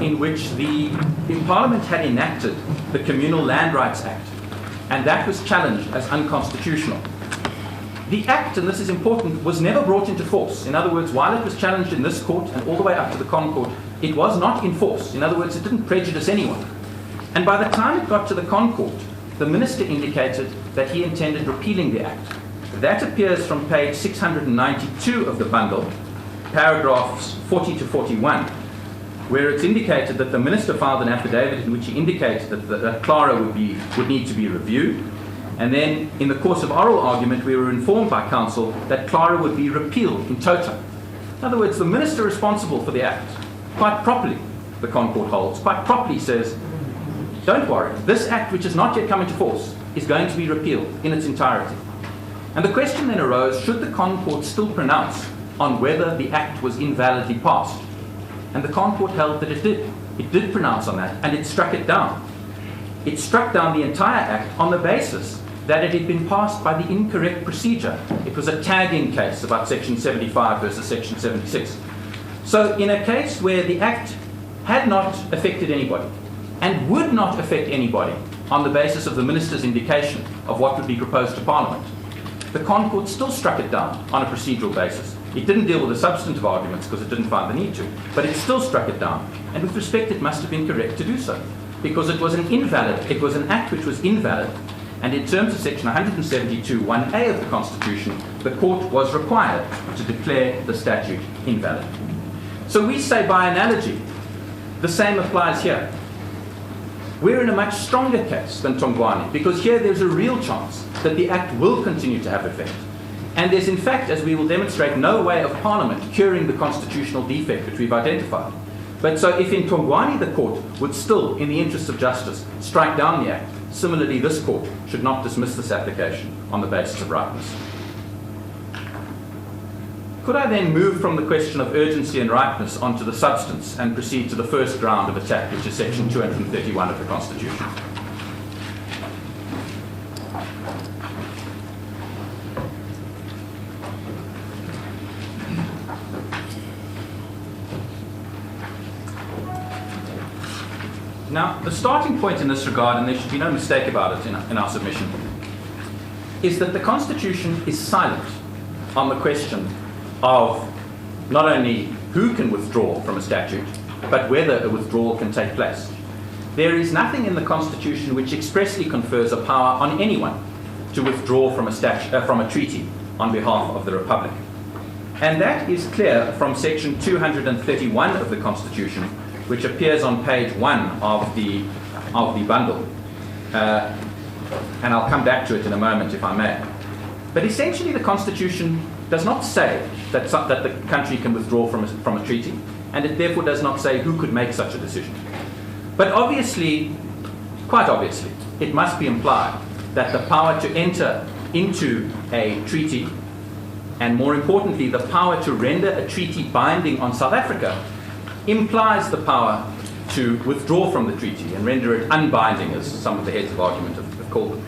in which the Parliament had enacted the Communal Land Rights Act, and that was challenged as unconstitutional. The Act, and this is important, was never brought into force. In other words, while it was challenged in this court and all the way up to the Con Court, it was not in force. In other words, it didn't prejudice anyone. And by the time it got to the Con Court, the Minister indicated that he intended repealing the Act. That appears from page 692 of the bundle, paragraphs 40 to 41, where it's indicated that the Minister filed an affidavit in which he indicated that Clara would need to be reviewed. And then, in the course of oral argument, we were informed by counsel that Clara would be repealed in toto. In other words, the Minister responsible for the Act, quite properly, the Con Court holds, quite properly says, don't worry, this Act, which has not yet come into force, is going to be repealed in its entirety. And the question then arose, should the Con Court still pronounce on whether the Act was invalidly passed? And the Con Court held that it did. It did pronounce on that, and it struck it down. It struck down the entire Act on the basis that it had been passed by the incorrect procedure. It was a tagging case about Section 75 versus Section 76. So in a case where the Act had not affected anybody and would not affect anybody on the basis of the Minister's indication of what would be proposed to Parliament, the Con Court still struck it down on a procedural basis. It didn't deal with the substantive arguments because it didn't find the need to, but it still struck it down. And with respect, it must have been correct to do so, because it was an Act which was invalid. And in terms of Section 172, 1A of the Constitution, the court was required to declare the statute invalid. So we say, by analogy, the same applies here. We're in a much stronger case than Tongwane, because here there's a real chance that the Act will continue to have effect. And there's, in fact, as we will demonstrate, no way of Parliament curing the constitutional defect which we've identified. But so if in Tongwane the court would still, in the interests of justice, strike down the Act, similarly this court should not dismiss this application on the basis of ripeness. Could I then move from the question of urgency and ripeness onto the substance and proceed to the first ground of attack, which is Section 231 of the Constitution? Now, the starting point in this regard, and there should be no mistake about it in our submission, is that the Constitution is silent on the question of not only who can withdraw from a statute, but whether a withdrawal can take place. There is nothing in the Constitution which expressly confers a power on anyone to withdraw from a treaty on behalf of the Republic. And that is clear from Section 231 of the Constitution, which appears on page 1 of the bundle. And I'll come back to it in a moment, if I may. But essentially, the Constitution does not say that the country can withdraw from a treaty, and it therefore does not say who could make such a decision. But obviously, quite obviously, it must be implied that the power to enter into a treaty, and more importantly, the power to render a treaty binding on South Africa, implies the power to withdraw from the treaty and render it unbinding, as some of the heads of argument have called it.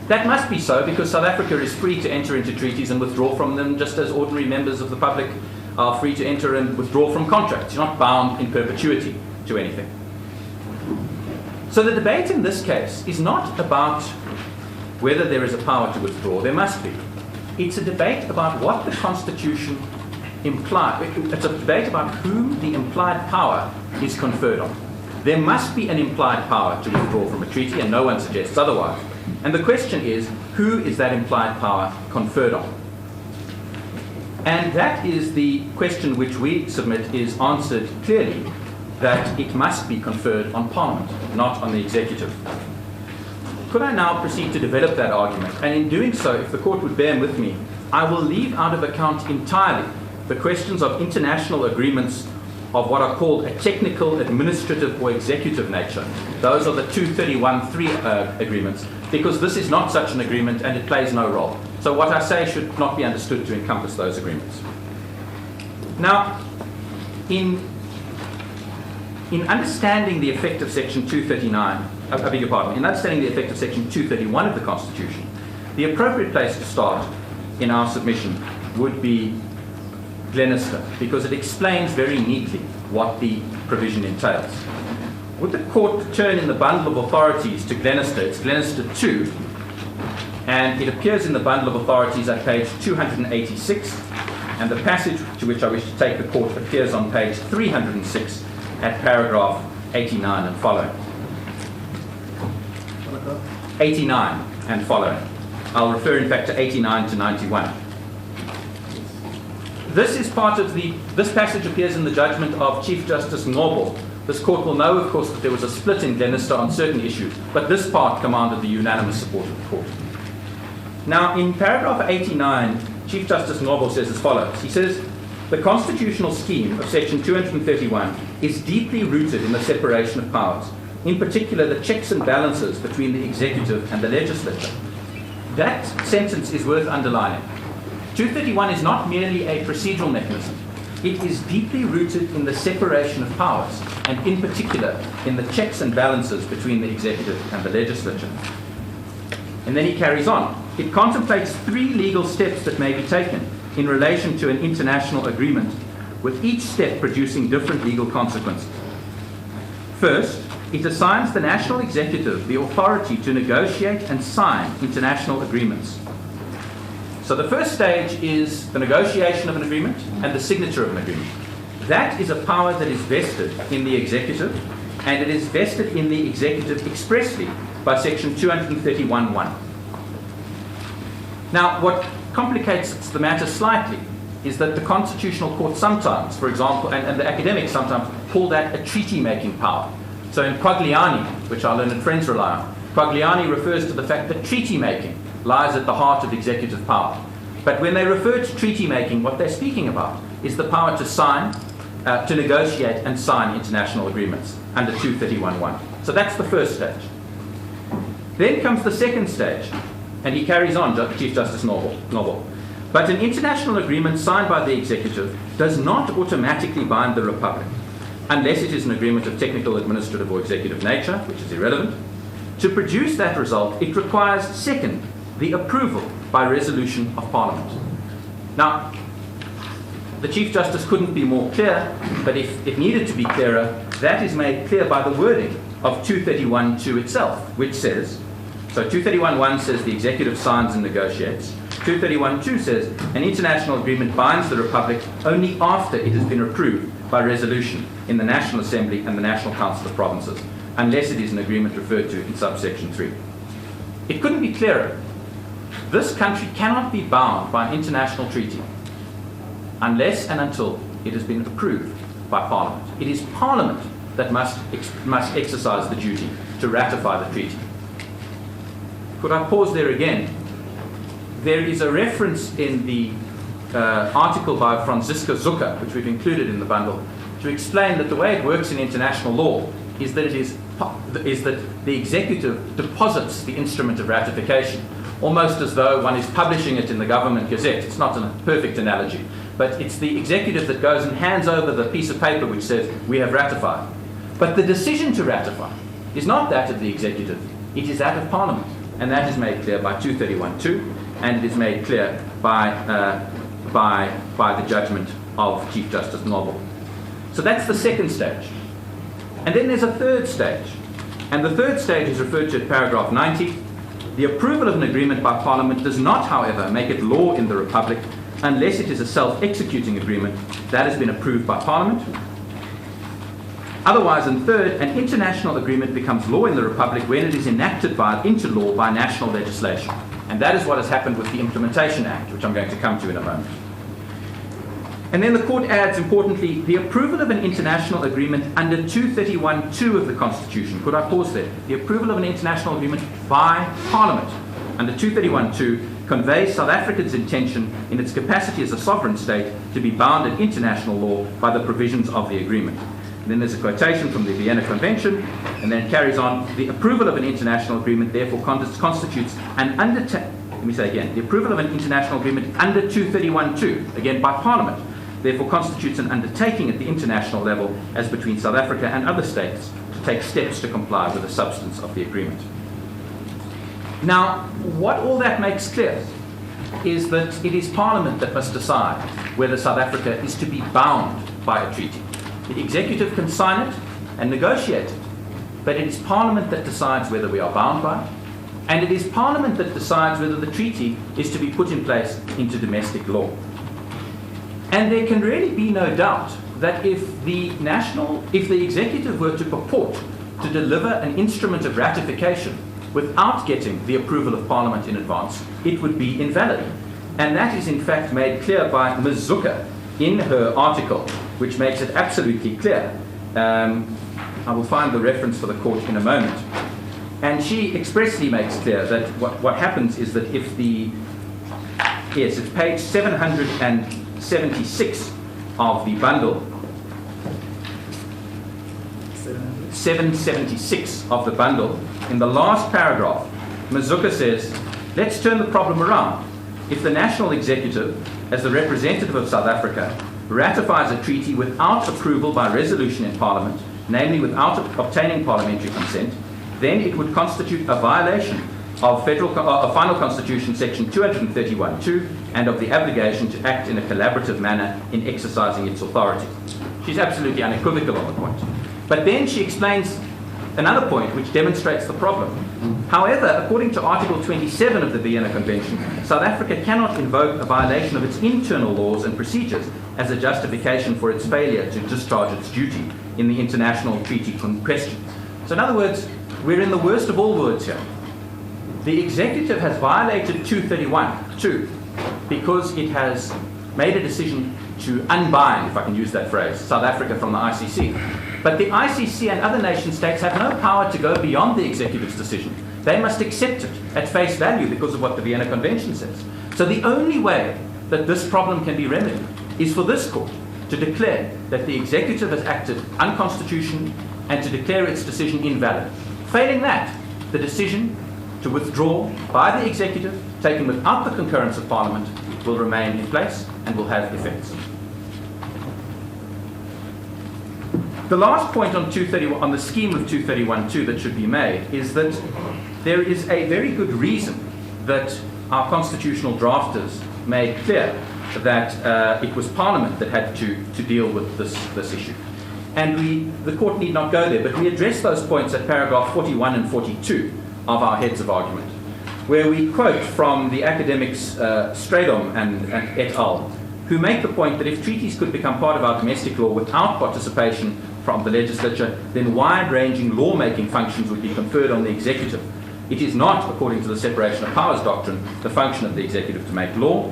That must be so because South Africa is free to enter into treaties and withdraw from them, just as ordinary members of the public are free to enter and withdraw from contracts. You're not bound in perpetuity to anything. So the debate in this case is not about whether there is a power to withdraw. There must be. It's a debate about what the Constitution implies. It's a debate about whom the implied power is conferred on. There must be an implied power to withdraw from a treaty, and no one suggests otherwise. And the question is, who is that implied power conferred on? And that is the question which we submit is answered clearly, that it must be conferred on Parliament, not on the executive. Could I now proceed to develop that argument? And in doing so, if the court would bear with me, I will leave out of account entirely the questions of international agreements of what are called a technical, administrative, or executive nature. Those are the 231.3 agreements, because this is not such an agreement and it plays no role. So what I say should not be understood to encompass those agreements. Now, in understanding the effect of Section 239, I beg your pardon, in understanding the effect of Section 231 of the Constitution, the appropriate place to start in our submission would be Glenister, because it explains very neatly what the provision entails. Would the court turn in the bundle of authorities to Glenister? It's Glenister 2, and it appears in the bundle of authorities at page 286, and the passage to which I wish to take the court appears on page 306 at paragraph 89 and following. 89 and following. I'll refer in fact to 89 to 91. This is part of this passage appears in the judgment of Chief Justice Ngcobo. This court will know, of course, that there was a split in Glenister on certain issues, but this part commanded the unanimous support of the court. Now, in paragraph 89, Chief Justice Ngcobo says as follows. He says, the constitutional scheme of section 231 is deeply rooted in the separation of powers, in particular the checks and balances between the executive and the legislature. That sentence is worth underlining. 231 is not merely a procedural mechanism. It is deeply rooted in the separation of powers, and in particular in the checks and balances between the executive and the legislature. And then he carries on. It contemplates 3 legal steps that may be taken in relation to an international agreement, with each step producing different legal consequences. First, it assigns the national executive the authority to negotiate and sign international agreements. So the first stage is the negotiation of an agreement and the signature of an agreement. That is a power that is vested in the executive, and it is vested in the executive expressly by section 231(1). Now, what complicates the matter slightly is that the Constitutional Court sometimes, for example, and the academics sometimes call that a treaty-making power. So in Quagliani, which our learned friends rely on, Quagliani refers to the fact that treaty-making lies at the heart of executive power. But when they refer to treaty-making, what they're speaking about is the power to sign, to negotiate and sign international agreements under 231(1). So that's the first stage. Then comes the second stage, and he carries on, Chief Justice Ngcobo. But an international agreement signed by the executive does not automatically bind the Republic, unless it is an agreement of technical, administrative, or executive nature, which is irrelevant. To produce that result, it requires, second, the approval by resolution of Parliament. Now, the Chief Justice couldn't be more clear, but if it needed to be clearer, that is made clear by the wording of 231(2) itself, which says, so 231(1) says the executive signs and negotiates. 231(2) says an international agreement binds the Republic only after it has been approved by resolution in the National Assembly and the National Council of Provinces, unless it is an agreement referred to in subsection 3. It couldn't be clearer. This country cannot be bound by an international treaty unless and until it has been approved by Parliament. It is Parliament that must exercise the duty to ratify the treaty. Could I pause there again? There is a reference in the article by Franziska Zucker, which we've included in the bundle, to explain that the way it works in international law is that the executive deposits the instrument of ratification, almost as though one is publishing it in the government gazette. It's not a perfect analogy, but it's the executive that goes and hands over the piece of paper which says, we have ratified. But the decision to ratify is not that of the executive, it is that of Parliament. And that is made clear by 231(2), and it is made clear by the judgment of Chief Justice Ngcobo. So that's the second stage. And then there's a third stage. And the third stage is referred to in paragraph 90. The approval of an agreement by Parliament does not, however, make it law in the Republic unless it is a self-executing agreement that has been approved by Parliament. Otherwise, and third, an international agreement becomes law in the Republic when it is enacted into law by national legislation. And that is what has happened with the Implementation Act, which I'm going to come to in a moment. And then the court adds, importantly, the approval of an international agreement under 231(2) of the Constitution. Could I pause there? The approval of an international agreement by Parliament under 231(2) conveys South Africa's intention in its capacity as a sovereign state to be bound in international law by the provisions of the agreement. And then there's a quotation from the Vienna Convention, and then it carries on, the approval of an international agreement therefore constitutes an undertaking, let me say again, the approval of an international agreement under 231(2), again by Parliament, therefore constitutes an undertaking at the international level as between South Africa and other states to take steps to comply with the substance of the agreement. Now, what all that makes clear is that it is Parliament that must decide whether South Africa is to be bound by a treaty. The executive can sign it and negotiate it, but it is Parliament that decides whether we are bound by it, and it is Parliament that decides whether the treaty is to be put in place into domestic law. And there can really be no doubt that if the executive were to purport to deliver an instrument of ratification without getting the approval of Parliament in advance, it would be invalid. And that is in fact made clear by Ms. Zucker in her article, which makes it absolutely clear. I will find the reference for the court in a moment. And she expressly makes clear that what happens is that if yes, it's page 776 of the bundle, 776 of the bundle, in the last paragraph, Ms. Zucker says, let's turn the problem around. If the national executive, as the representative of South Africa, ratifies a treaty without approval by resolution in Parliament, namely without obtaining parliamentary consent, then it would constitute a violation of Final Constitution section 231(2) and of the obligation to act in a collaborative manner in exercising its authority. She's absolutely unequivocal on the point. But then she explains another point which demonstrates the problem. However, according to Article 27 of the Vienna Convention, South Africa cannot invoke a violation of its internal laws and procedures as a justification for its failure to discharge its duty in the international treaty question. So in other words, we're in the worst of all worlds here. The executive has violated 231(2) because it has made a decision to unbind, if I can use that phrase, South Africa from the ICC. But the ICC and other nation states have no power to go beyond the executive's decision. They must accept it at face value because of what the Vienna Convention says. So the only way that this problem can be remedied is for this court to declare that the executive has acted unconstitutionally and to declare its decision invalid. Failing that, the decision to withdraw by the executive, taken without the concurrence of Parliament, will remain in place and will have effects. The last point on the scheme of 231(2) that should be made is that there is a very good reason that our constitutional drafters made clear that it was Parliament that had to deal with this issue. And the court need not go there, but we address those points at paragraph 41 and 42 of our heads of argument, where we quote from the academics Stradom and et al., who make the point that if treaties could become part of our domestic law without participation from the legislature, then wide-ranging lawmaking functions would be conferred on the executive. It is not, according to the separation of powers doctrine, the function of the executive to make law.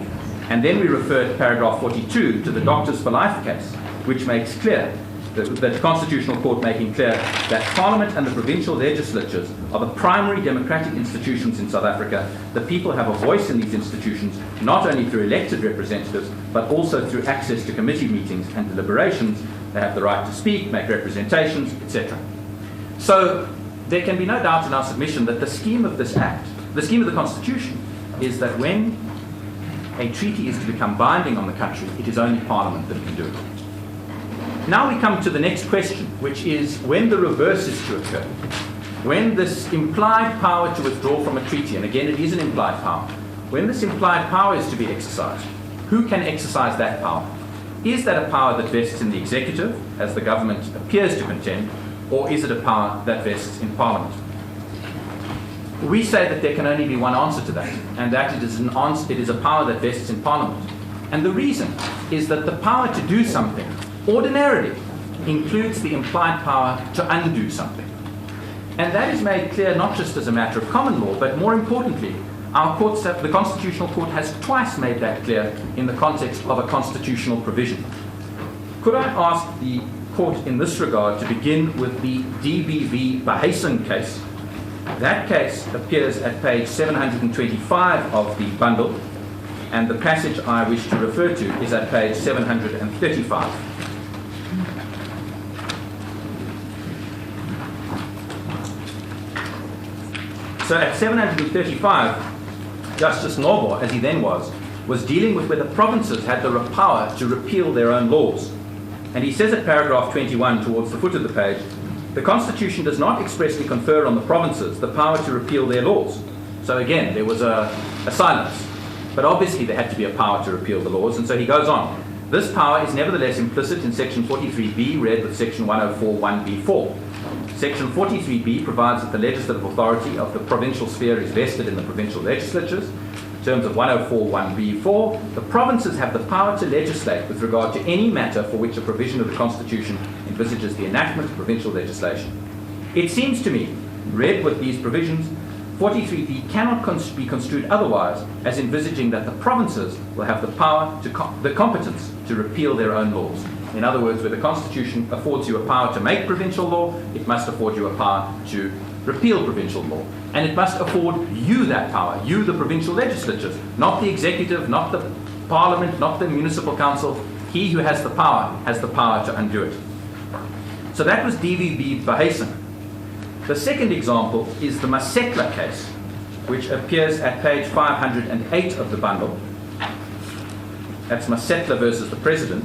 And then we refer to paragraph 42 to the Doctors for Life case, which makes clear that the Constitutional Court making clear that Parliament and the provincial legislatures are the primary democratic institutions in South Africa. The people have a voice in these institutions, not only through elected representatives, but also through access to committee meetings and deliberations. They have the right to speak, make representations, etc. So there can be no doubt in our submission that the scheme of this Act, the scheme of the Constitution, is that when a treaty is to become binding on the country, it is only Parliament that can do it. Now we come to the next question, which is when the reverse is to occur, when this implied power to withdraw from a treaty, and again it is an implied power, when this implied power is to be exercised, who can exercise that power? Is that a power that vests in the executive, as the government appears to contend, or is it a power that vests in Parliament? We say that there can only be one answer to that, and that it is a power that vests in Parliament. And the reason is that the power to do something ordinarily includes the implied power to undo something. And that is made clear not just as a matter of common law, but more importantly, the Constitutional Court has twice made that clear in the context of a constitutional provision. Could I ask the Court in this regard to begin with the DBV Behuising case? That case appears at page 725 of the bundle, and the passage I wish to refer to is at page 735. So at 735, Justice Nobo, as he then was dealing with whether provinces had the power to repeal their own laws. And he says at paragraph 21, towards the foot of the page, the Constitution does not expressly confer on the provinces the power to repeal their laws. So again, there was a silence. But obviously there had to be a power to repeal the laws, and so he goes on. This power is nevertheless implicit in Section 43B, read with Section 104(1)(b)(4). Section 43B provides that the legislative authority of the provincial sphere is vested in the provincial legislatures. In terms of 104(1)(b)(4), the provinces have the power to legislate with regard to any matter for which a provision of the Constitution envisages the enactment of provincial legislation. It seems to me, read with these provisions, 43B cannot be construed otherwise as envisaging that the provinces will have the power, the competence to repeal their own laws. In other words, where the Constitution affords you a power to make provincial law, it must afford you a power to repeal provincial law. And it must afford you that power, you, the provincial legislatures, not the executive, not the parliament, not the municipal council. He who has the power to undo it. So that was DVB Behuising. The second example is the Masetla case, which appears at page 508 of the bundle. That's Masetla versus the President.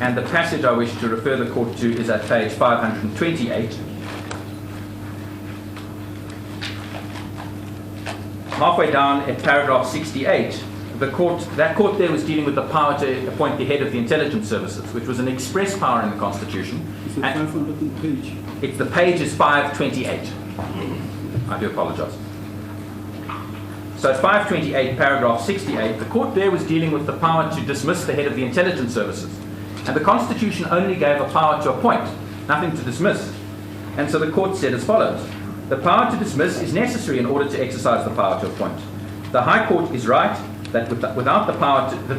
And the passage I wish to refer the court to is at page 528. Halfway down at paragraph 68, that court there was dealing with the power to appoint the head of the intelligence services, which was an express power in the Constitution. Is it 500 page? The page is 528. I do apologize. So at 528, paragraph 68, the court there was dealing with the power to dismiss the head of the intelligence services. And the Constitution only gave a power to appoint, nothing to dismiss. And so the court said as follows: the power to dismiss is necessary in order to exercise the power to appoint. The High Court is right that the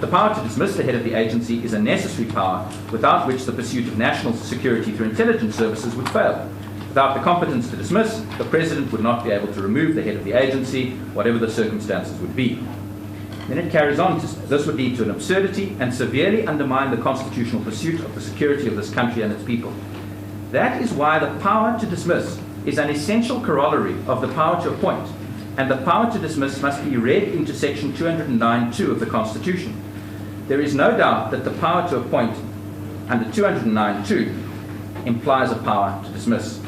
power to dismiss the head of the agency is a necessary power without which the pursuit of national security through intelligence services would fail. Without the competence to dismiss, the President would not be able to remove the head of the agency, whatever the circumstances would be. Then it carries on to say, this would lead to an absurdity and severely undermine the constitutional pursuit of the security of this country and its people. That is why the power to dismiss is an essential corollary of the power to appoint, and the power to dismiss must be read into Section 209(2) of the Constitution. There is no doubt that the power to appoint under 209(2) implies a power to dismiss.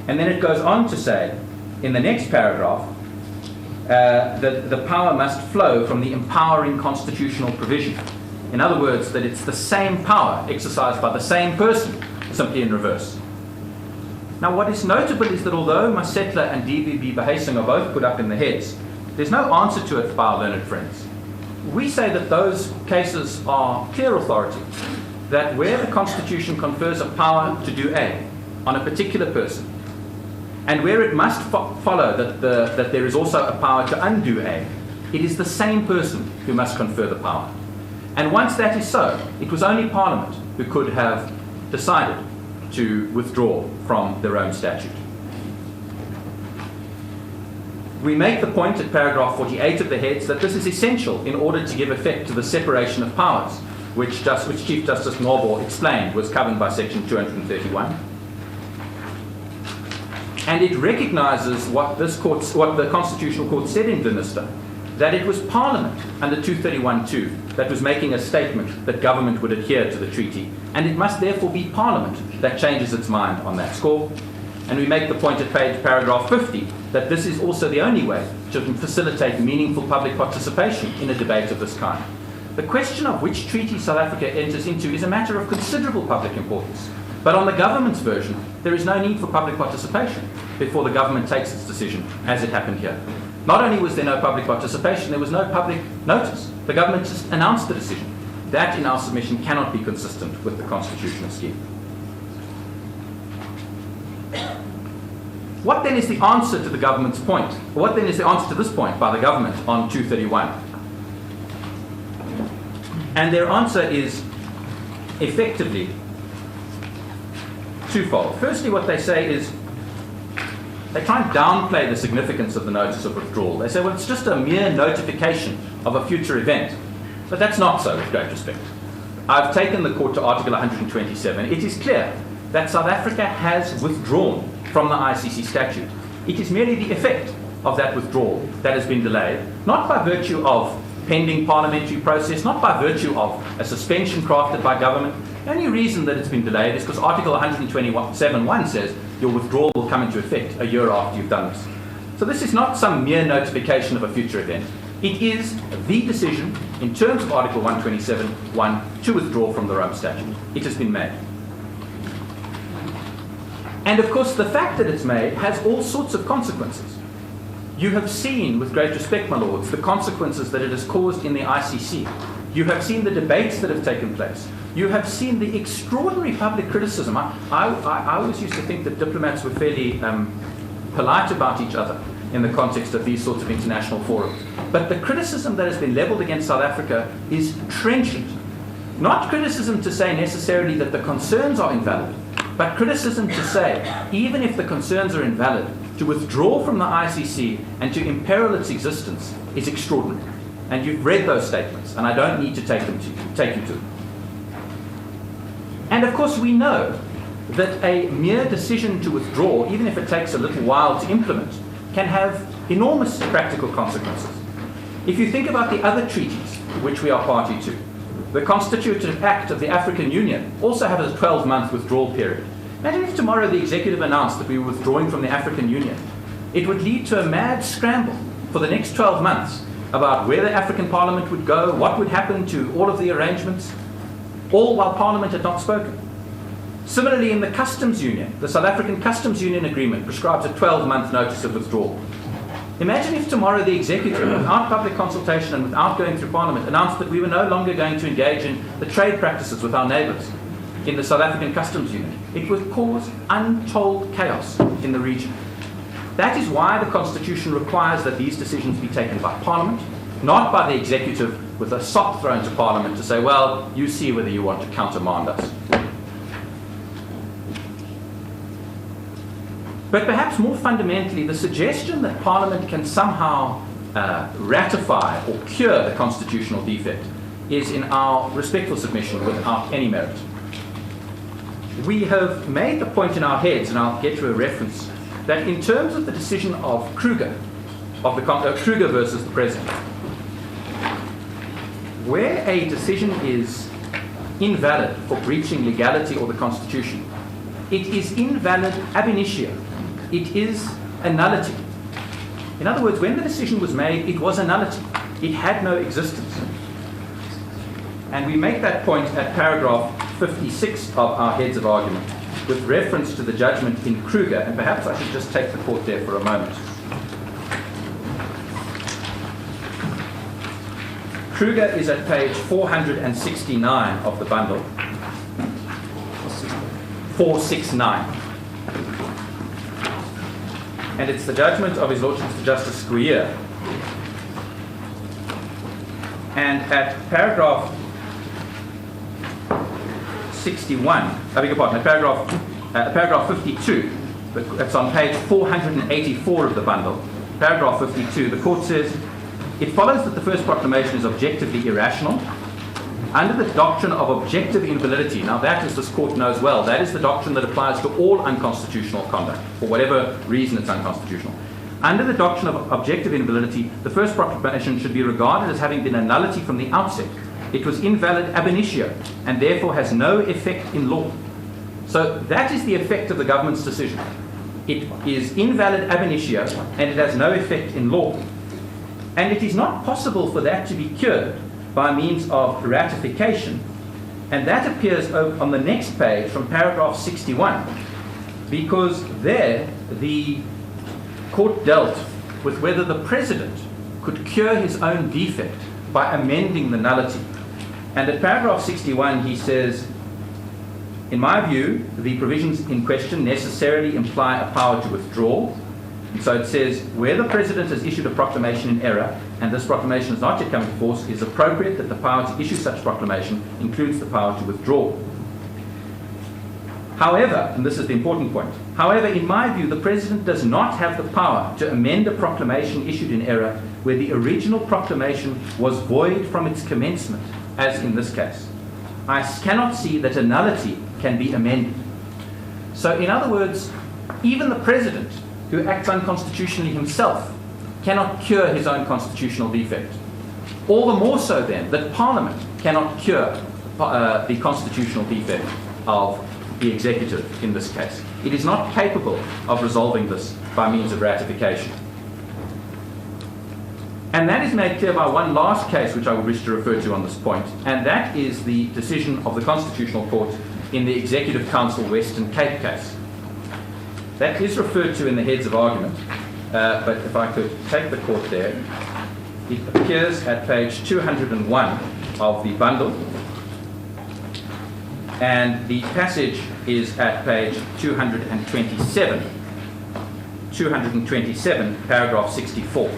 And then it goes on to say, in the next paragraph, that the power must flow from the empowering constitutional provision. In other words, that it's the same power exercised by the same person, simply in reverse. Now, what is notable is that although Masetla and DVB Behuising are both put up in the heads, there's no answer to it by our learned friends. We say that those cases are clear authority, that where the Constitution confers a power to do A on a particular person, and where it must follow that there is also a power to undo A, it is the same person who must confer the power. And once that is so, it was only Parliament who could have decided to withdraw from their own statute. We make the point at paragraph 48 of the heads that this is essential in order to give effect to the separation of powers, which Chief Justice Nobo explained was covered by Section 231. And it recognises what the Constitutional Court said in Glenister, that it was Parliament under 231(2) that was making a statement that government would adhere to the treaty, and it must therefore be Parliament that changes its mind on that score. And we make the point at paragraph 50 that this is also the only way to facilitate meaningful public participation in a debate of this kind. The question of which treaty South Africa enters into is a matter of considerable public importance. But on the government's version, there is no need for public participation before the government takes its decision, as it happened here. Not only was there no public participation, there was no public notice. The government just announced the decision. That, in our submission, cannot be consistent with the constitutional scheme. What then is the answer to the government's point? What then is the answer to this point by the government on 231? And their answer is effectively twofold. Firstly, what they say is they try and downplay the significance of the notice of withdrawal. They say, well, it's just a mere notification of a future event. But that's not so, with great respect. I've taken the court to Article 127. It is clear that South Africa has withdrawn from the ICC statute. It is merely the effect of that withdrawal that has been delayed, not by virtue of pending parliamentary process, not by virtue of a suspension crafted by government. The only reason that it's been delayed is because Article 127(1) says your withdrawal will come into effect a year after you've done this. So this is not some mere notification of a future event. It is the decision, in terms of Article 127(1), to withdraw from the Rome Statute. It has been made. And of course, the fact that it's made has all sorts of consequences. You have seen, with great respect, my lords, the consequences that it has caused in the ICC. You have seen the debates that have taken place. You have seen the extraordinary public criticism. I always used to think that diplomats were fairly polite about each other in the context of these sorts of international forums. But the criticism that has been leveled against South Africa is trenchant. Not criticism to say necessarily that the concerns are invalid, but criticism to say, even if the concerns are invalid, to withdraw from the ICC and to imperil its existence is extraordinary. And you've read those statements, and I don't need to take you to them. And of course, we know that a mere decision to withdraw, even if it takes a little while to implement, can have enormous practical consequences. If you think about the other treaties which we are party to, the Constitutive Act of the African Union also has a 12-month withdrawal period. Imagine if tomorrow the executive announced that we were withdrawing from the African Union. It would lead to a mad scramble for the next 12 months about where the African Parliament would go, what would happen to all of the arrangements, all while Parliament had not spoken. Similarly, in the Customs Union, the South African Customs Union Agreement prescribes a 12-month notice of withdrawal. Imagine if tomorrow the executive, without public consultation and without going through Parliament, announced that we were no longer going to engage in the trade practices with our neighbours in the South African Customs Union. It would cause untold chaos in the region. That is why the Constitution requires that these decisions be taken by Parliament, not by the executive with a sop thrown to Parliament to say, well, you see whether you want to countermand us. But perhaps more fundamentally, the suggestion that Parliament can somehow ratify or cure the constitutional defect is, in our respectful submission, without any merit. We have made the point in our heads, and I'll get to a reference, that in terms of the decision of Kruger, Kruger versus the President, where a decision is invalid for breaching legality or the Constitution, it is invalid ab initio. It is a nullity. In other words, when the decision was made, it was a nullity. It had no existence. And we make that point at paragraph 56 of our heads of argument, with reference to the judgment in Kruger, and perhaps I should just take the court there for a moment. Kruger is at page 469 of the bundle. 469. And it's the judgment of His Lordship Mr. Justice Squeer. And at paragraph 61, I beg your pardon, at paragraph 52, it's on page 484 of the bundle, paragraph 52, the court says, it follows that the first proclamation is objectively irrational under the doctrine of objective invalidity. Now that, as this court knows well, that is the doctrine that applies to all unconstitutional conduct, for whatever reason it's unconstitutional. Under the doctrine of objective invalidity, the first proclamation should be regarded as having been a nullity from the outset. It was invalid ab initio, and therefore has no effect in law. So that is the effect of the government's decision. It is invalid ab initio, and it has no effect in law. And it is not possible for that to be cured by means of ratification. And that appears on the next page from paragraph 61, because there the court dealt with whether the President could cure his own defect by amending the nullity. And at paragraph 61 he says, in my view, the provisions in question necessarily imply a power to withdraw. And so it says, where the President has issued a proclamation in error, and this proclamation has not yet come into force, it is appropriate that the power to issue such proclamation includes the power to withdraw. However, and this is the important point, however, in my view, the President does not have the power to amend a proclamation issued in error where the original proclamation was void from its commencement, as in this case. I cannot see that a nullity can be amended. So, in other words, even the President, who acts unconstitutionally himself, cannot cure his own constitutional defect. All the more so, then, that Parliament cannot cure the constitutional defect of the executive in this case. It is not capable of resolving this by means of ratification. And that is made clear by one last case which I would wish to refer to on this point, and that is the decision of the Constitutional Court in the Executive Council Western Cape case. That is referred to in the heads of argument, but if I could take the court there, it appears at page 201 of the bundle, and the passage is at page 227, paragraph 64.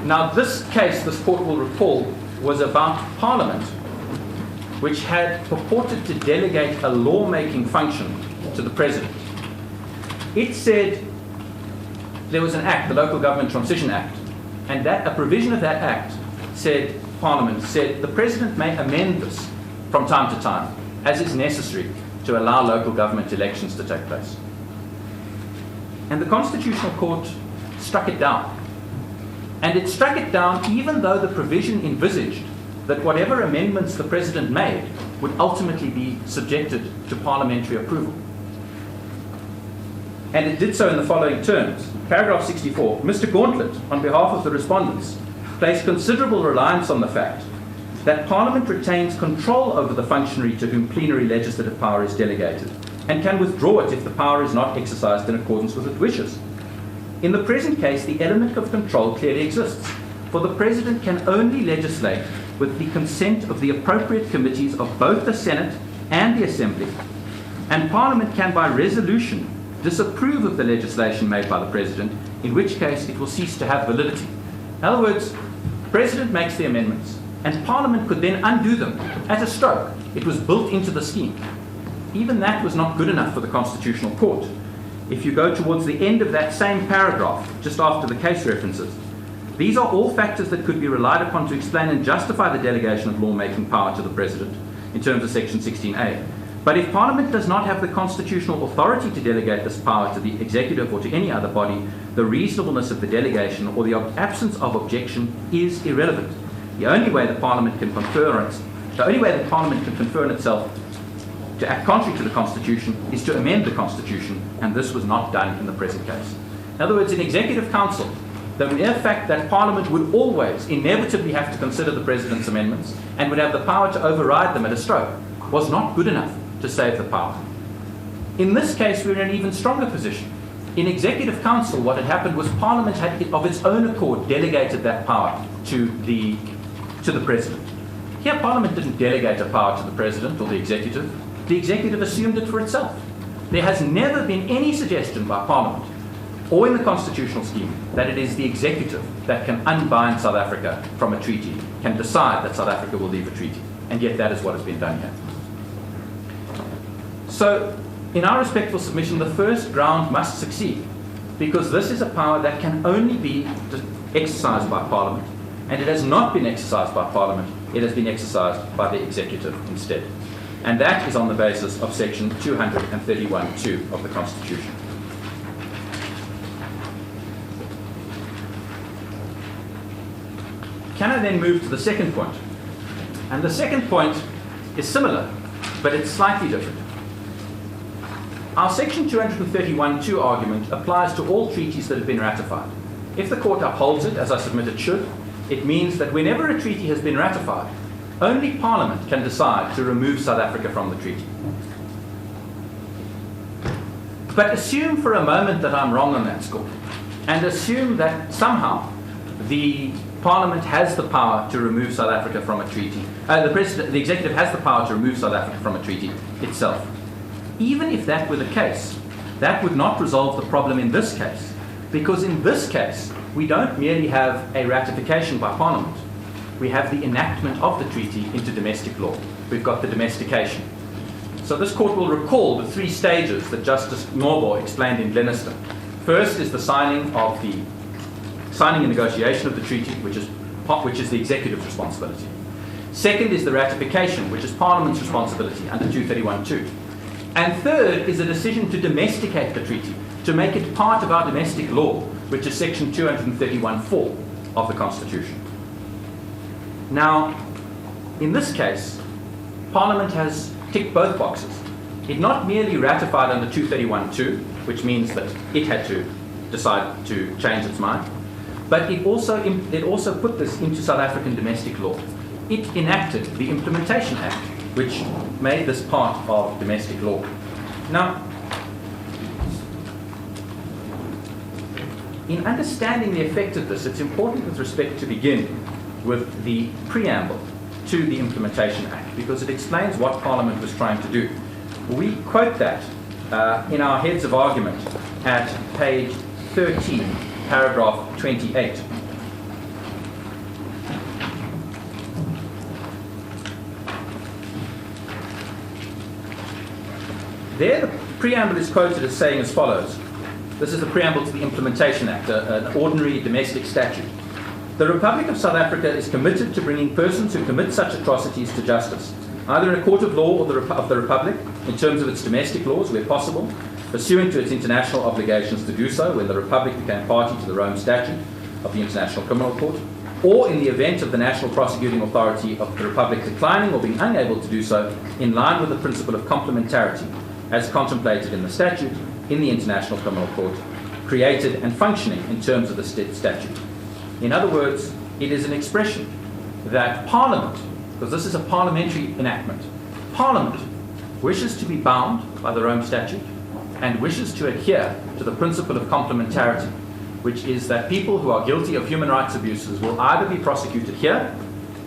Now, this case, this court will recall, was about Parliament, which had purported to delegate a lawmaking function to the President. It said there was an act, the Local Government Transition Act, and that a provision of that act said, Parliament said, the President may amend this from time to time, as is necessary to allow local government elections to take place. And the Constitutional Court struck it down. And it struck it down even though the provision envisaged that whatever amendments the President made would ultimately be subjected to parliamentary approval. And it did so in the following terms. Paragraph 64, Mr. Gauntlet, on behalf of the respondents, placed considerable reliance on the fact that Parliament retains control over the functionary to whom plenary legislative power is delegated, and can withdraw it if the power is not exercised in accordance with its wishes. In the present case, the element of control clearly exists, for the President can only legislate with the consent of the appropriate committees of both the Senate and the Assembly, and Parliament can by resolution disapprove of the legislation made by the President, in which case it will cease to have validity. In other words, the President makes the amendments, and Parliament could then undo them at a stroke. It was built into the scheme. Even that was not good enough for the Constitutional Court. If you go towards the end of that same paragraph, just after the case references, these are all factors that could be relied upon to explain and justify the delegation of lawmaking power to the President in terms of Section 16A. But if Parliament does not have the constitutional authority to delegate this power to the executive or to any other body, the reasonableness of the delegation or the absence of objection is irrelevant. The only way that Parliament can confer on itself to act contrary to the Constitution is to amend the Constitution, and this was not done in the present case. In other words, in Executive Council, the mere fact that Parliament would always inevitably have to consider the President's amendments and would have the power to override them at a stroke was not good enough to save the power. In this case, we're in an even stronger position. In Executive Council, what had happened was Parliament had, of its own accord, delegated that power to the President. Here, Parliament didn't delegate a power to the President or the Executive. The Executive assumed it for itself. There has never been any suggestion by Parliament or in the constitutional scheme that it is the Executive that can unbind South Africa from a treaty, can decide that South Africa will leave a treaty. And yet that is what has been done here. So, in our respectful submission, the first ground must succeed, because this is a power that can only be exercised by Parliament, and it has not been exercised by Parliament, it has been exercised by the Executive instead. And that is on the basis of Section 231(2) of the Constitution. Can I then move to the second point? And the second point is similar, but it's slightly different. Our Section 231(2) argument applies to all treaties that have been ratified. If the Court upholds it, as I submit it should, it means that whenever a treaty has been ratified, only Parliament can decide to remove South Africa from the treaty. But assume for a moment that I'm wrong on that score, and assume that somehow the Parliament has the power to remove South Africa from a treaty. The Executive has the power to remove South Africa from a treaty itself. Even if that were the case, that would not resolve the problem in this case, because in this case, we don't merely have a ratification by Parliament. We have the enactment of the treaty into domestic law. We've got the domestication. So this Court will recall the three stages that Justice Norbo explained in Glenister. First is the signing and negotiation of the treaty, which is the Executive's responsibility. Second is the ratification, which is Parliament's responsibility under 231(2). And third is a decision to domesticate the treaty, to make it part of our domestic law, which is Section 231(4) of the Constitution. Now, in this case, Parliament has ticked both boxes. It not merely ratified under 231(2), which means that it had to decide to change its mind, But it also put this into South African domestic law. It enacted the Implementation Act, which made this part of domestic law. Now, in understanding the effect of this, it's important with respect to begin with the preamble to the Implementation Act, because it explains what Parliament was trying to do. We quote that in our heads of argument at page 13, paragraph 28. There, the preamble is quoted as saying as follows. This is the preamble to the Implementation Act, an ordinary domestic statute. The Republic of South Africa is committed to bringing persons who commit such atrocities to justice, either in a court of law or of the Republic, in terms of its domestic laws where possible, pursuant to its international obligations to do so when the Republic became party to the Rome Statute of the International Criminal Court, or in the event of the national prosecuting authority of the Republic declining or being unable to do so, in line with the principle of complementarity, as contemplated in the statute, in the International Criminal Court, created and functioning in terms of the statute. In other words, it is an expression that Parliament, because this is a parliamentary enactment, Parliament wishes to be bound by the Rome Statute and wishes to adhere to the principle of complementarity, which is that people who are guilty of human rights abuses will either be prosecuted here,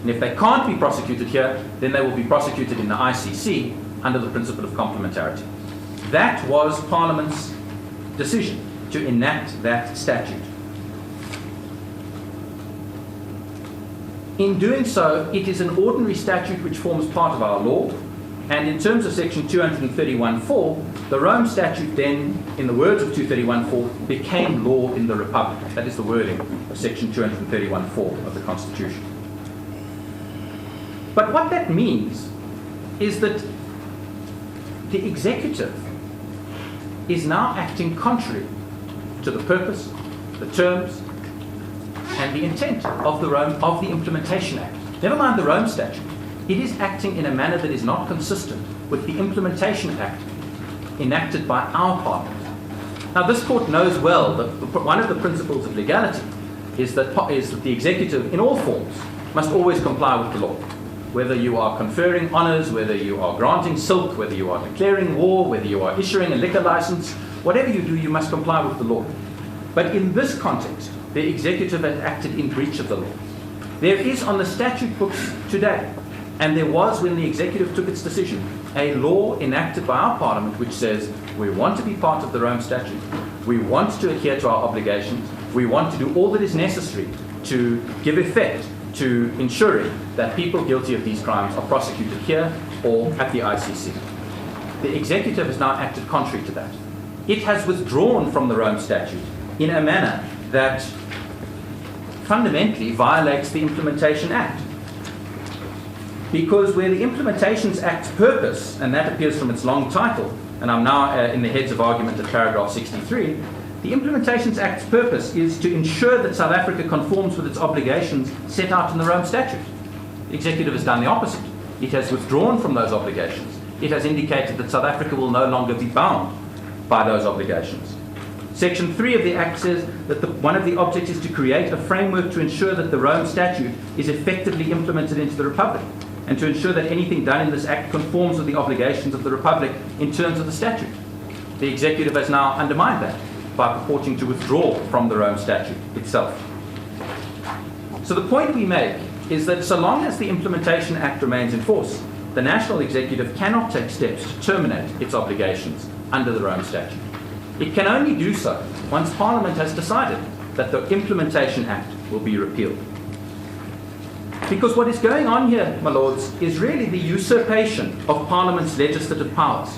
and if they can't be prosecuted here, then they will be prosecuted in the ICC under the principle of complementarity. That was Parliament's decision to enact that statute. In doing so, it is an ordinary statute which forms part of our law, and in terms of section 231.4, the Rome Statute then, in the words of 231.4, became law in the Republic. That is the wording of section 231.4 of the Constitution. But what that means is that the executive is now acting contrary to the purpose, the terms, and the intent of the Implementation Act. Never mind the Rome Statute. It is acting in a manner that is not consistent with the Implementation Act enacted by our Parliament. Now, this Court knows well that one of the principles of legality is that the executive, in all forms, must always comply with the law. Whether you are conferring honours, whether you are granting silk, whether you are declaring war, whether you are issuing a liquor license, whatever you do, you must comply with the law. But in this context, the executive has acted in breach of the law. There is on the statute books today, and there was when the executive took its decision, a law enacted by our Parliament which says we want to be part of the Rome Statute, we want to adhere to our obligations, we want to do all that is necessary to give effect to ensuring that people guilty of these crimes are prosecuted here or at the ICC. The executive has now acted contrary to that. It has withdrawn from the Rome Statute in a manner that fundamentally violates the Implementation Act. Because where the Implementation Act's purpose, and that appears from its long title, and I'm now in the heads of argument at paragraph 63, the Implementation Act's purpose is to ensure that South Africa conforms with its obligations set out in the Rome Statute. The executive has done the opposite. It has withdrawn from those obligations. It has indicated that South Africa will no longer be bound by those obligations. Section 3 of the Act says that one of the objects is to create a framework to ensure that the Rome Statute is effectively implemented into the Republic, and to ensure that anything done in this Act conforms with the obligations of the Republic in terms of the statute. The executive has now undermined that by purporting to withdraw from the Rome Statute itself. So the point we make is that so long as the Implementation Act remains in force, the national executive cannot take steps to terminate its obligations under the Rome Statute. It can only do so once Parliament has decided that the Implementation Act will be repealed. Because what is going on here, my lords, is really the usurpation of Parliament's legislative powers.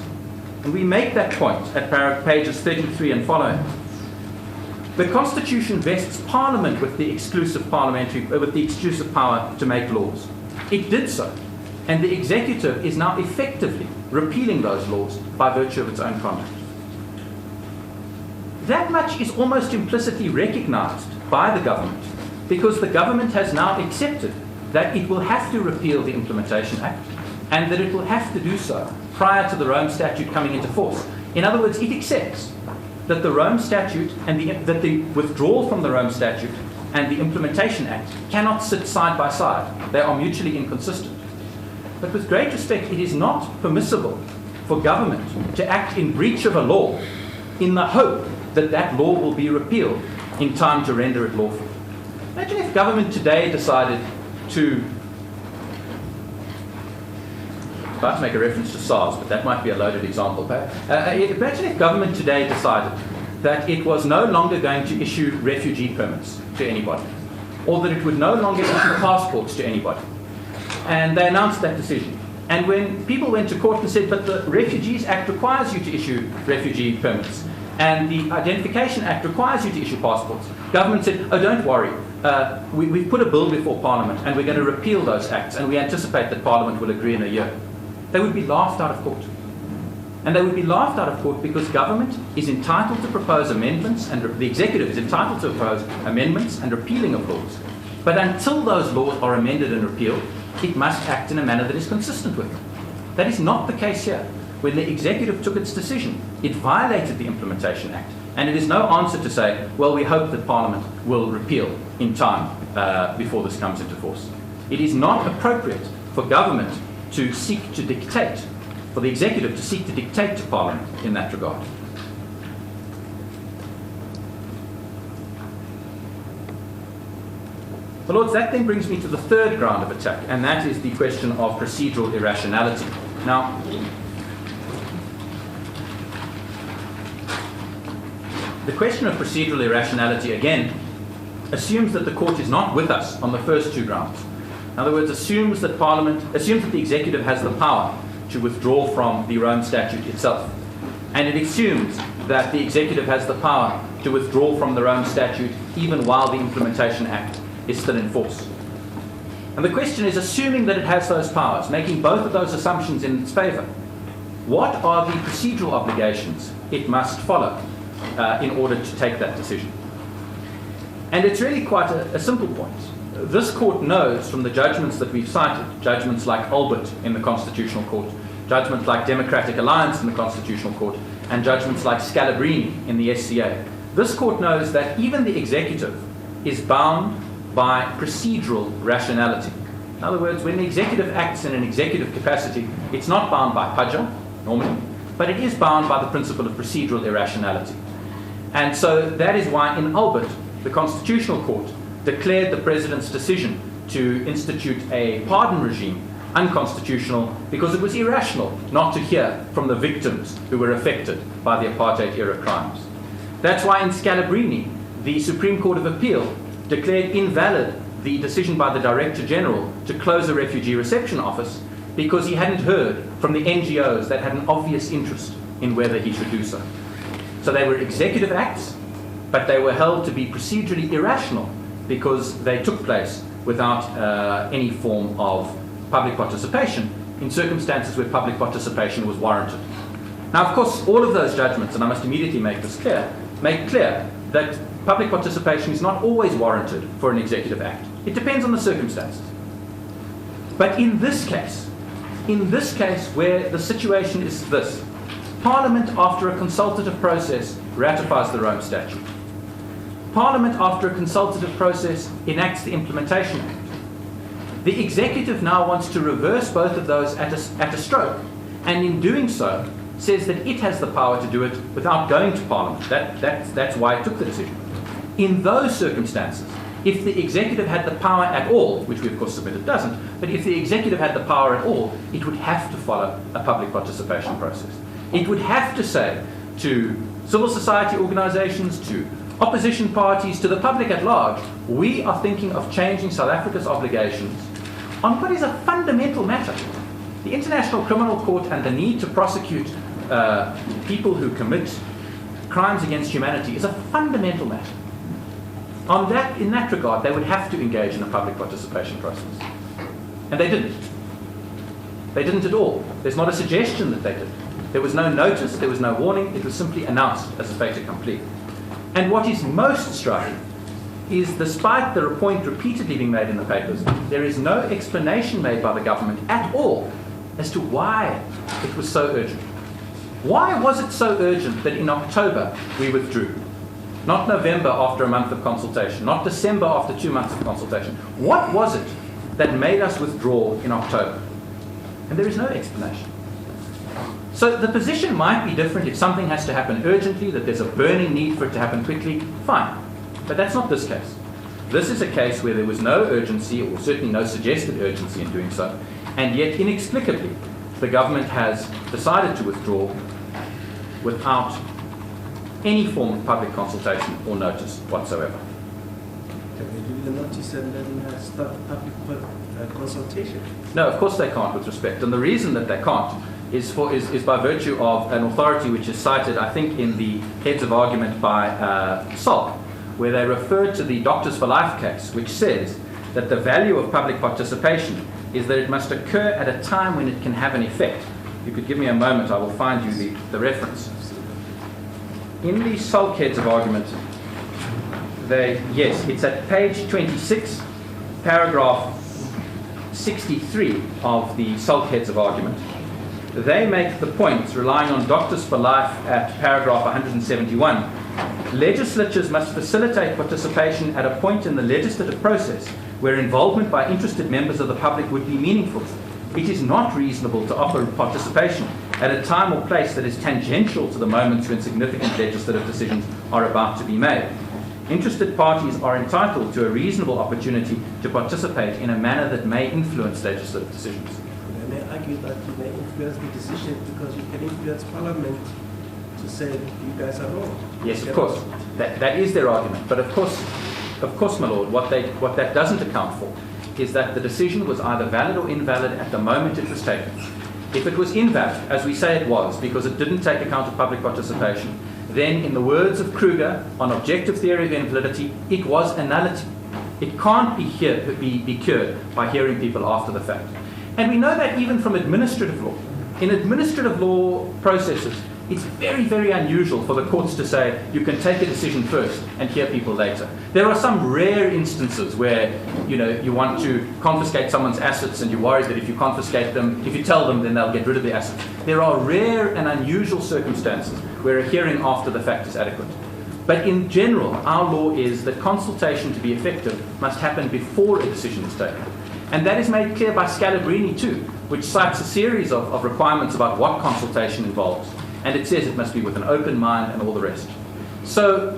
And we make that point at pages 33 and following. The Constitution vests Parliament with the exclusive power to make laws. It did so, and the executive is now effectively repealing those laws by virtue of its own conduct. That much is almost implicitly recognized by the government, because the government has now accepted that it will have to repeal the Implementation Act, and that it will have to do so prior to the Rome Statute coming into force. In other words, it accepts that the Rome Statute and that the withdrawal from the Rome Statute and the Implementation Act cannot sit side by side. They are mutually inconsistent. But with great respect, it is not permissible for government to act in breach of a law in the hope that that law will be repealed in time to render it lawful. Imagine if government today decided to, I'm about to make a reference to SARS, but that might be a loaded example. Imagine if government today decided that it was no longer going to issue refugee permits to anybody, or that it would no longer issue passports to anybody. And they announced that decision. And when people went to court and said, but the Refugees Act requires you to issue refugee permits, and the Identification Act requires you to issue passports, government said, oh, don't worry, we've put a bill before Parliament, and we're going to repeal those acts, and we anticipate that Parliament will agree in a year. They would be laughed out of court. And they would be laughed out of court because government is entitled to propose amendments, and the executive is entitled to propose amendments and repealing of laws. But until those laws are amended and repealed, it must act in a manner that is consistent with them. That is not the case here. When the executive took its decision, it violated the Implementation Act. And it is no answer to say, well, we hope that Parliament will repeal in time before this comes into force. It is not appropriate for government to seek to dictate, for the executive to seek to dictate to Parliament in that regard. Well, Lords, that then brings me to the third ground of attack, and that is the question of procedural irrationality. Now, the question of procedural irrationality, again, assumes that the court is not with us on the first two grounds. In other words, assumes that the executive has the power to withdraw from the Rome Statute itself. And it assumes that the executive has the power to withdraw from the Rome Statute even while the Implementation Act is still in force. And the question is, assuming that it has those powers, making both of those assumptions in its favour, what are the procedural obligations it must follow in order to take that decision? And it's really quite a simple point. This court knows from the judgments that we've cited, judgments like Albert in the Constitutional Court, judgments like Democratic Alliance in the Constitutional Court, and judgments like Scalabrini in the SCA. This court knows that even the executive is bound by procedural rationality. In other words, when the executive acts in an executive capacity, it's not bound by Paja, normally, but it is bound by the principle of procedural irrationality. And so that is why in Albert, the Constitutional Court declared the President's decision to institute a pardon regime unconstitutional because it was irrational not to hear from the victims who were affected by the apartheid-era crimes. That's why in Scalabrini, the Supreme Court of Appeal declared invalid the decision by the Director General to close a refugee reception office because he hadn't heard from the NGOs that had an obvious interest in whether he should do so. So they were executive acts, but they were held to be procedurally irrational because they took place without any form of public participation in circumstances where public participation was warranted. Now, of course, all of those judgments, and I must immediately make this clear, make clear that public participation is not always warranted for an executive act. It depends on the circumstances. But in this case where the situation is this, Parliament, after a consultative process, ratifies the Rome Statute. Parliament, after a consultative process, enacts the Implementation Act. The executive now wants to reverse both of those at a stroke, and in doing so, says that it has the power to do it without going to Parliament. That's why it took the decision. In those circumstances, if the executive had the power at all, which we of course submit it doesn't, but if the executive had the power at all, it would have to follow a public participation process. It would have to say to civil society organizations, to opposition parties, to the public at large, we are thinking of changing South Africa's obligations on what is a fundamental matter. The International Criminal Court and the need to prosecute people who commit crimes against humanity is a fundamental matter. In that regard, they would have to engage in a public participation process. And they didn't. They didn't at all. There's not a suggestion that they did. There was no notice, there was no warning, it was simply announced as a fait accompli. And what is most striking is, despite the point repeatedly being made in the papers, there is no explanation made by the government at all as to why it was so urgent. Why was it so urgent that in October we withdrew? not November after a month of consultation, not December after 2 months of consultation. What was it that made us withdraw in October? And there is no explanation. So the position might be different if something has to happen urgently, that there's a burning need for it to happen quickly, fine. But that's not this case. This is a case where there was no urgency, or certainly no suggested urgency in doing so, and yet inexplicably the government has decided to withdraw without any form of public consultation or notice whatsoever. Can they give the notice and then start public consultation? No, of course they can't with respect. And the reason that they can't is by virtue of an authority which is cited, I think, in the heads of argument by SALC, where they refer to the Doctors for Life case, which says that the value of public participation is that it must occur at a time when it can have an effect. If you could give me a moment, I will find you the reference. In the SALC heads of argument, yes, it's at page 26, paragraph 63 of the SALC heads of argument. They make the point, relying on Doctors for Life at paragraph 171, legislatures must facilitate participation at a point in the legislative process where involvement by interested members of the public would be meaningful. It is not reasonable to offer participation at a time or place that is tangential to the moments when significant legislative decisions are about to be made. Interested parties are entitled to a reasonable opportunity to participate in a manner that may influence legislative decisions. I may argue that you may influence the decision because you can influence Parliament to say you guys are wrong. Yes, of course. That is their argument. But of course, my lord, what that doesn't account for is that the decision was either valid or invalid at the moment it was taken. If it was invalid, as we say it was, because it didn't take account of public participation, then in the words of Kruger, on objective theory of invalidity, it was a nullity. It can't be cured by hearing people after the fact. And we know that even from administrative law. In administrative law processes, it's very, very unusual for the courts to say you can take a decision first and hear people later. There are some rare instances where you want to confiscate someone's assets and you're worried that if you confiscate them, if you tell them, then they'll get rid of the assets. There are rare and unusual circumstances where a hearing after the fact is adequate. But in general, our law is that consultation to be effective must happen before a decision is taken. And that is made clear by Scalabrini too, which cites a series of requirements about what consultation involves. And it says it must be with an open mind and all the rest. So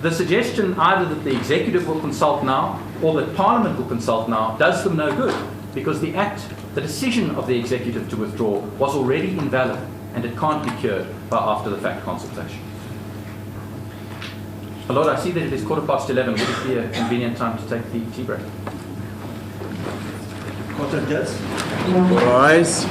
the suggestion either that the executive will consult now or that Parliament will consult now does them no good, because the decision of the executive to withdraw was already invalid and it can't be cured by after the fact consultation. My Lord, I see that it is 11:15. Would it be a convenient time to take the tea break? Court adjourns. Rise.